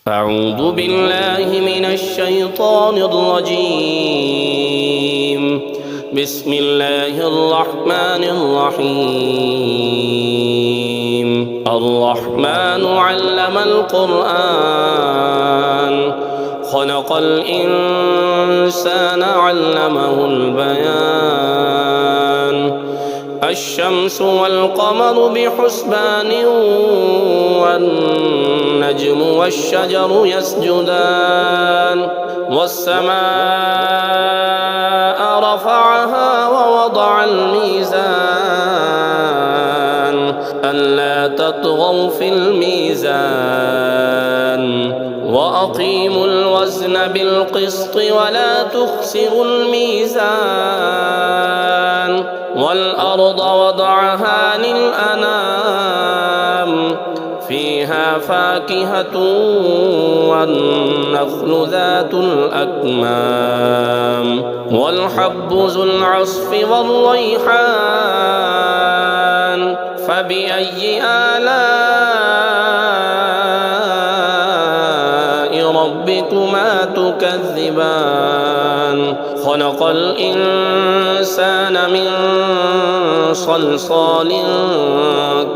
أعوذ بالله من الشيطان الرجيم. بسم الله الرحمن الرحيم. الرحمن علم القرآن خلق الإنسان علمه البيان. الشمس والقمر بحسبان والنجم والشجر يسجدان. والسماء رفعها ووضع الميزان ألا تطغوا في الميزان وأقيموا الوزن بالقسط ولا تخسروا الميزان. والأرض وضعها للأنام فيها فاكهة والنخل ذات الأكمام والحب ذو العصف والريحان. فبأي آلاء ربكما تكذبان؟ خلق الإنسان من صلصال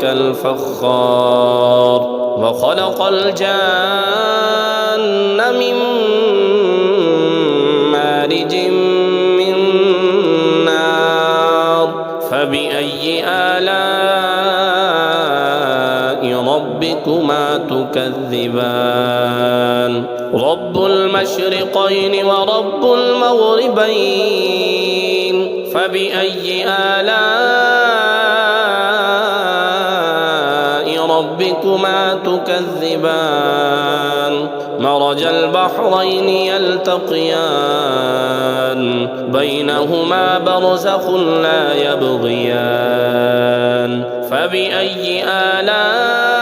كالفخار وخلق الجان من مارج من نار. فبأي آلاء ربكما تكذبان؟ رب المشرقين ورب المغربين. فبأي آلاء ربكما تكذبان؟ مرج البحرين يلتقيان بينهما برزخ لا يبغيان. فبأي آلاء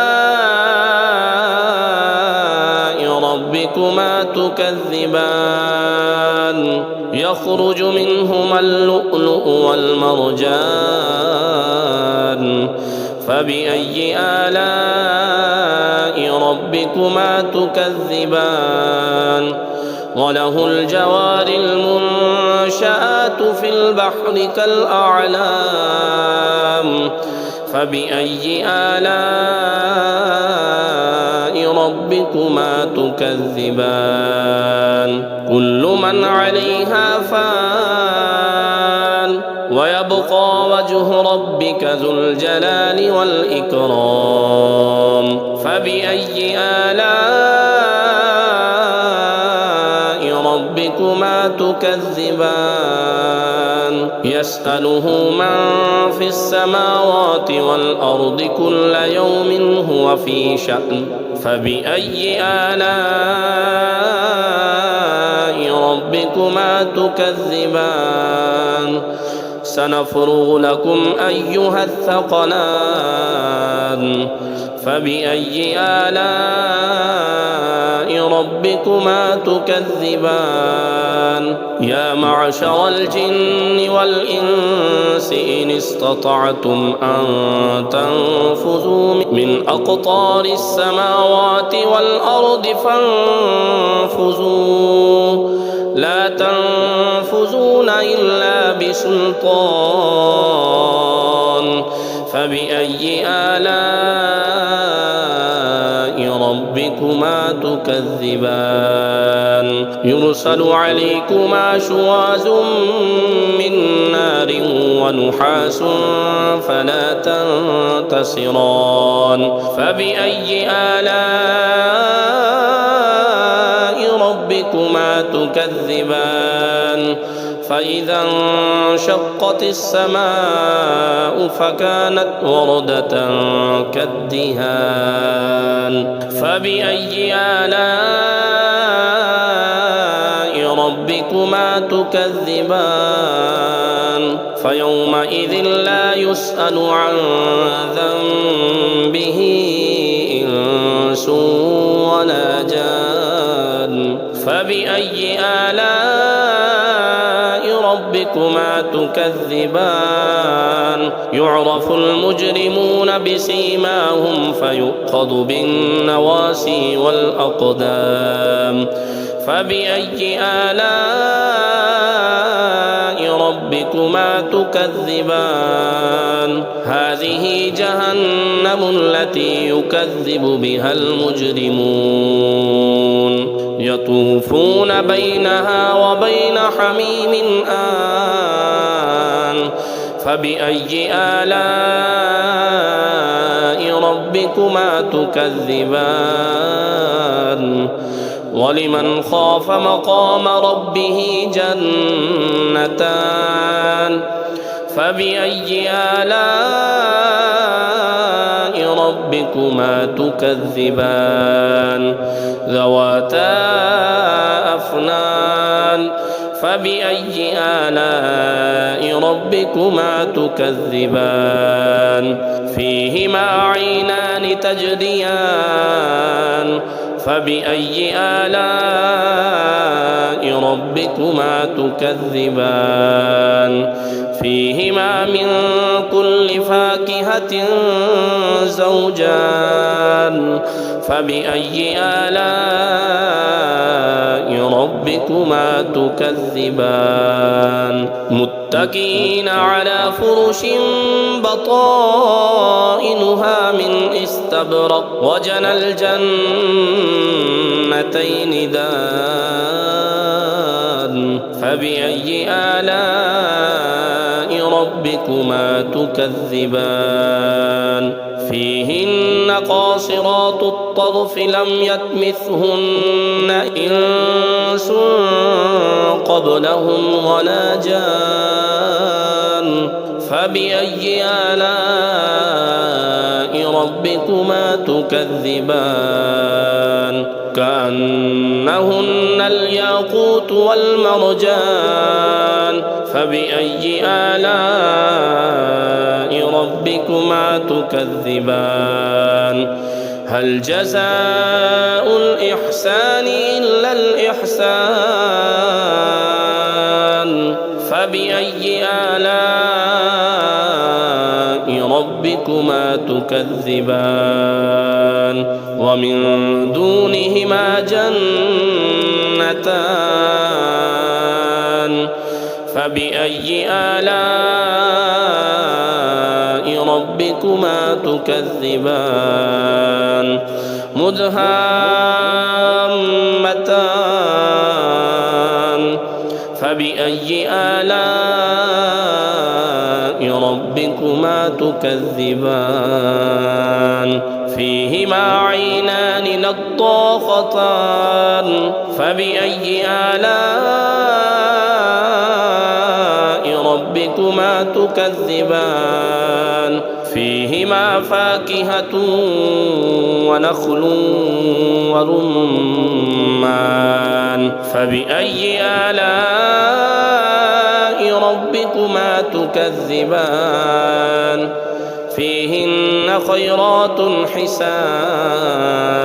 ربكما تكذبان؟ يخرج منهما اللؤلؤ والمرجان. فبأي آلاء ربكما تكذبان؟ وله الجوار المنشآت في البحر كالأعلام. فبأي آلاء ربكما تكذبان؟ كل من عليها فان ويبقى وجه ربك ذو الجلال والإكرام. فبأي آلاء ربكما تكذبان؟ يسأله من في السماوات والأرض كل يوم هو في شأن. فبأي آلاء ربكما تكذبان؟ سنفرغ لكم أيها الثقلان. فبأي آلاء ربكما تكذبان؟ يا معشر الجن والإنس إن استطعتم أن تنفذوا من أقطار السماوات والأرض فانفذوا لا تنفذون إلا بسلطان. فبأي آلاء ربكما تكذبان؟ يرسل عليكما شواظ من نار ونحاس فلا تنتصران. فبأي آلاء ربكما تكذبان؟ فإذا انشقت السماء فكانت وردة كالدهان. فبأي آلاء ربكما تكذبان؟ فيومئذ لا يسأل عن ذنبه إنس ولا جان. فبأي آلاء ربكما تكذبان يعرف المجرمون بسيماهم فيؤخذ بالنواسي والأقدام فبأي آلاء ربكما تكذبان هذه جهنم التي يكذب بها المجرمون يطوفون بينها وبين حميم آن فبأي آلاء ربكما تكذبان ولمن خاف مقام ربه جنتان فبأي آلاء ربكما تكذبان ذواتا أفنان فبأي آلاء ربكما تكذبان فيهما عينان تجريان فبأي آلاء ربكما تكذبان فيهما من كل فاكهة زوجان فبأي آلاء ربكما تكذبان متكئين على فرش بطائنها من استبرق وجنى الجنتين دان فبأي آلاء ربكما تكذبان فيهن قاصرات الطرف لم يطمثهن إنس قبلهم ولا جان فبأي آلاء ربكما تكذبان كأنهن الياقوت والمرجان فبأي آلاء ربكما تكذبان هل جزاء الإحسان إلا الإحسان فبأي آلاء ربكما تكذبان ومن دونهما جنتان فبأي آلاء ربكما تكذبان مدهامتان فبأي آلاء ربكما تكذبان فيهما عينان نضاختان فبأي آلاء ربكما تكذبان فيهما فاكهة ونخل ورمان فبأي آلاء ربكما تكذبان فيهن خيرات حسان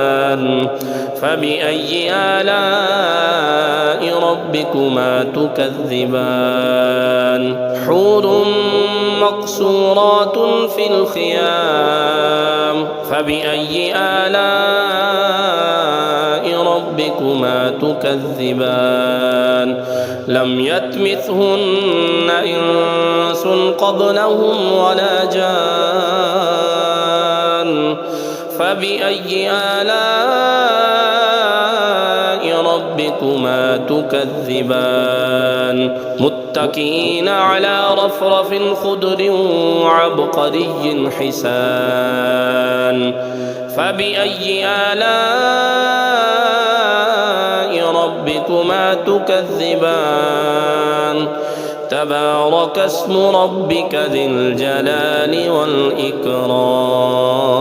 فبأي آلاء ربكما تكذبان حور مقصورات في الخيام فبأي آلاء ربكما تكذبان لم يطمثهن إنس قبلهم ولا جان فبأي آلاء ربكما تكذبان متكئين على رفرف خضر وعبقري حسان فبأي آلاء ربكما تكذبان تبارك اسم ربك ذي الجلال والإكرام